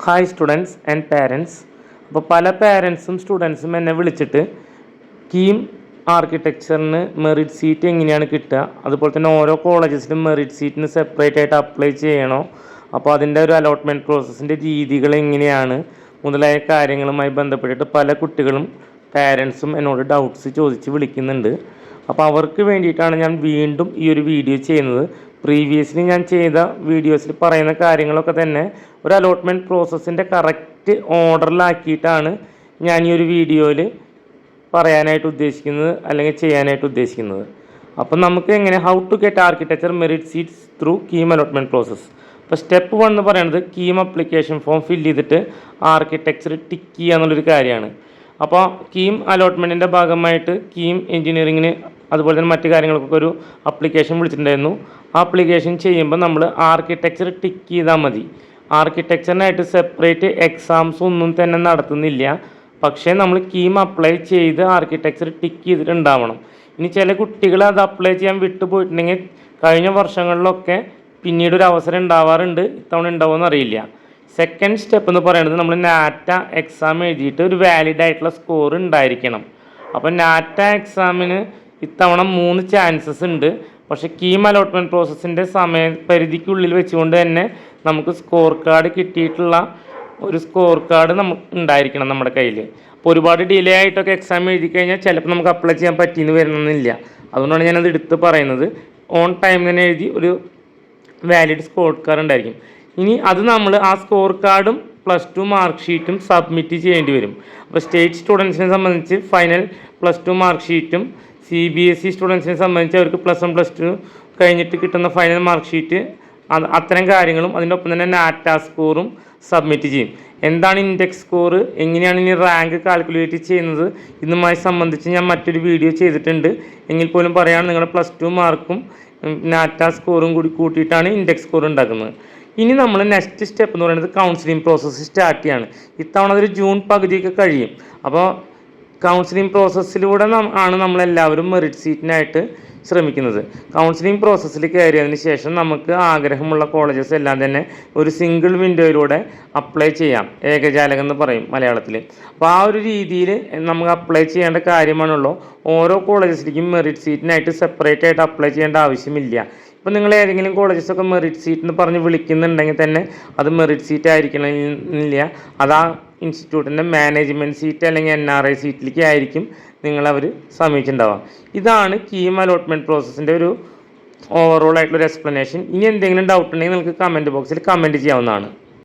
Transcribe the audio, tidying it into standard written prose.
Hi students and parents. അപ്പോൾ പല പാരൻസും സ്റ്റുഡൻസും എന്നെ വിളിച്ചിട്ട് കീം ആർക്കിടെക്ചറിന് മെറിറ്റ് സീറ്റ് എങ്ങനെയാണ് കിട്ടുക, അതുപോലെ തന്നെ ഓരോ കോളേജസിലും മെറിറ്റ് സീറ്റിന് സെപ്പറേറ്റ് ആയിട്ട് അപ്ലൈ ചെയ്യണോ, അപ്പോൾ അതിൻ്റെ ഒരു അലോട്ട്മെൻറ്റ് പ്രോസസ്സിൻ്റെ രീതികൾ എങ്ങനെയാണ് മുതലായ കാര്യങ്ങളുമായി ബന്ധപ്പെട്ടിട്ട് പല കുട്ടികളും പാരൻസും എന്നോട് ഡൗട്ട്സ് ചോദിച്ച് വിളിക്കുന്നുണ്ട്. അപ്പോൾ അവർക്ക് വേണ്ടിയിട്ടാണ് ഞാൻ വീണ്ടും ഈ ഒരു വീഡിയോ ചെയ്യുന്നത്. പ്രീവിയസ്ലി ഞാൻ ചെയ്ത വീഡിയോസിൽ പറയുന്ന കാര്യങ്ങളൊക്കെ തന്നെ ഒരു അലോട്ട്മെൻറ്റ് പ്രോസസ്സിൻ്റെ കറക്റ്റ് ഓർഡറിലാക്കിയിട്ടാണ് ഞാൻ ഈ ഒരു വീഡിയോയിൽ പറയാനായിട്ട് ഉദ്ദേശിക്കുന്നത് അല്ലെങ്കിൽ ചെയ്യാനായിട്ട് ഉദ്ദേശിക്കുന്നത്. അപ്പം നമുക്ക് എങ്ങനെ how to get architecture merit seats through KEAM allotment process. അപ്പോൾ സ്റ്റെപ്പ് 1 എന്ന് പറയുന്നത് കീം അപ്ലിക്കേഷൻ ഫോം ഫില്ല് ചെയ്തിട്ട് ആർക്കിടെക്ചർ ടിക്ക് ചെയ്യുക എന്നുള്ളൊരു കാര്യമാണ്. അപ്പോൾ കീം അലോട്ട്മെൻറ്റിൻ്റെ ഭാഗമായിട്ട് കീം എഞ്ചിനീയറിങ്ങിന് അതുപോലെ തന്നെ മറ്റു കാര്യങ്ങൾക്കൊക്കെ ഒരു അപ്ലിക്കേഷൻ വിളിച്ചിട്ടുണ്ടായിരുന്നു. ആ അപ്ലിക്കേഷൻ ചെയ്യുമ്പോൾ നമ്മൾ ആർക്കിടെക്ചർ ടിക്ക് ചെയ്താൽ മതി. ആർക്കിടെക്ചറിനായിട്ട് സെപ്പറേറ്റ് എക്സാംസ് ഒന്നും തന്നെ നടത്തുന്നില്ല. പക്ഷേ നമ്മൾ കീം അപ്ലൈ ചെയ്ത് ആർക്കിടെക്ചർ ടിക്ക് ചെയ്തിട്ടുണ്ടാവണം. ഇനി ചില കുട്ടികൾ അത് അപ്ലൈ ചെയ്യാൻ വിട്ടുപോയിട്ടുണ്ടെങ്കിൽ കഴിഞ്ഞ വർഷങ്ങളിലൊക്കെ പിന്നീട് ഒരു അവസരം ഉണ്ടാവാറുണ്ട്. ഇത്തവണ ഉണ്ടാവുമെന്ന് അറിയില്ല. സെക്കൻഡ് സ്റ്റെപ്പ് എന്ന് പറയുന്നത് നമ്മൾ നാറ്റ എക്സാം എഴുതിയിട്ട് ഒരു വാലിഡ് ആയിട്ടുള്ള സ്കോർ ഉണ്ടായിരിക്കണം. അപ്പോൾ നാറ്റ എക്സാമിന് ഇത്തവണ 3 ചാൻസസ് ഉണ്ട്. പക്ഷേ കീം അലോട്ട്മെൻറ്റ് പ്രോസസ്സിൻ്റെ സമയപരിധിക്കുള്ളിൽ വെച്ചുകൊണ്ട് തന്നെ നമുക്ക് സ്കോർ കാർഡ് കിട്ടിയിട്ടുള്ള ഒരു സ്കോർ കാർഡ് നമുക്ക് ഉണ്ടായിരിക്കണം നമ്മുടെ കയ്യിൽ. അപ്പോൾ ഒരുപാട് ഡിലേ ആയിട്ടൊക്കെ എക്സാം എഴുതി കഴിഞ്ഞാൽ ചിലപ്പോൾ നമുക്ക് അപ്ലൈ ചെയ്യാൻ പറ്റിയെന്ന് വരണമെന്നില്ല. അതുകൊണ്ടാണ് ഞാനത് എടുത്ത് പറയുന്നത്. ഓൺ ടൈം തന്നെ എഴുതി ഒരു വാലിഡ് സ്കോർ കാർഡ് ഉണ്ടായിരിക്കും. ഇനി അത് നമ്മൾ ആ സ്കോർ കാർഡും +2 മാർക്ക് ഷീറ്റും സബ്മിറ്റ് ചെയ്യേണ്ടി വരും. അപ്പോൾ സ്റ്റേറ്റ് സ്റ്റുഡൻസിനെ സംബന്ധിച്ച് ഫൈനൽ +2 മാർക്ക് ഷീറ്റും CBSE സ്റ്റുഡൻസിനെ സംബന്ധിച്ച് അവർക്ക് +1 +2 കഴിഞ്ഞിട്ട് കിട്ടുന്ന ഫൈനൽ മാർക്ക് ഷീറ്റ്, അത്തരം കാര്യങ്ങളും അതിൻ്റെ ഒപ്പം തന്നെ നാറ്റ സ്കോറും സബ്മിറ്റ് ചെയ്യും. എന്താണ് ഇൻഡെക്സ് സ്കോർ, എങ്ങനെയാണ് ഇനി റാങ്ക് കാൽക്കുലേറ്റ് ചെയ്യുന്നത് ഇതുമായി സംബന്ധിച്ച് ഞാൻ മറ്റൊരു വീഡിയോ ചെയ്തിട്ടുണ്ട്. എങ്കിൽ പോലും പറയുകയാണ് നിങ്ങളുടെ +2 മാർക്കും നാറ്റ സ്കോറും കൂടി കൂട്ടിയിട്ടാണ് ഇൻഡെക്സ് സ്കോർ ഉണ്ടാക്കുന്നത്. ഇനി നമ്മൾ നെക്സ്റ്റ് സ്റ്റെപ്പ് എന്ന് പറയുന്നത് കൗൺസിലിംഗ് പ്രോസസ്സ് സ്റ്റാർട്ട് ചെയ്യാണ്. ഇത്തവണ അതൊരു ജൂൺ പകുതിയൊക്കെ കഴിയും. അപ്പോൾ കൗൺസിലിംഗ് പ്രോസസ്സിലൂടെ ആണ് നമ്മളെല്ലാവരും മെറിറ്റ് സീറ്റിനായിട്ട് ശ്രമിക്കുന്നത്. കൗൺസിലിംഗ് പ്രോസസ്സിൽ കയറിയതിന് ശേഷം നമുക്ക് ആഗ്രഹമുള്ള കോളേജസ് എല്ലാം തന്നെ ഒരു സിംഗിൾ വിൻഡോയിലൂടെ അപ്ലൈ ചെയ്യാം. ഏകജാലകം എന്ന് പറയും മലയാളത്തിൽ. അപ്പോൾ ആ ഒരു രീതിയിൽ നമുക്ക് അപ്ലൈ ചെയ്യേണ്ട കാര്യമാണുള്ളൂ. ഓരോ കോളേജസിലേക്കും മെറിറ്റ് സീറ്റിനായിട്ട് സെപ്പറേറ്റ് ആയിട്ട് അപ്ലൈ ചെയ്യേണ്ട ആവശ്യമില്ല. ഇപ്പോൾ നിങ്ങൾ ഏതെങ്കിലും കോളേജസൊക്കെ മെറിറ്റ് സീറ്റ് എന്ന് പറഞ്ഞ് വിളിക്കുന്നുണ്ടെങ്കിൽ തന്നെ അത് മെറിറ്റ് സീറ്റ് ആയിരിക്കണമെന്നില്ല. അത് ആ ഇൻസ്റ്റിറ്റ്യൂട്ടിൻ്റെ മാനേജ്മെൻറ്റ് സീറ്റ് അല്ലെങ്കിൽ NRI സീറ്റിലേക്ക് ആയിരിക്കും നിങ്ങളവർ സമീപിച്ചിട്ടുണ്ടാവുക. ഇതാണ് കീം അലോട്ട്മെൻറ്റ് പ്രോസസ്സിൻ്റെ ഒരു ഓവറോൾ ആയിട്ടുള്ളൊരു എക്സ്പ്ലനേഷൻ. ഇനി എന്തെങ്കിലും ഡൗട്ട് ഉണ്ടെങ്കിൽ നിങ്ങൾക്ക് കമൻറ്റ് ബോക്സിൽ കമൻറ്റ് ചെയ്യാവുന്നതാണ്.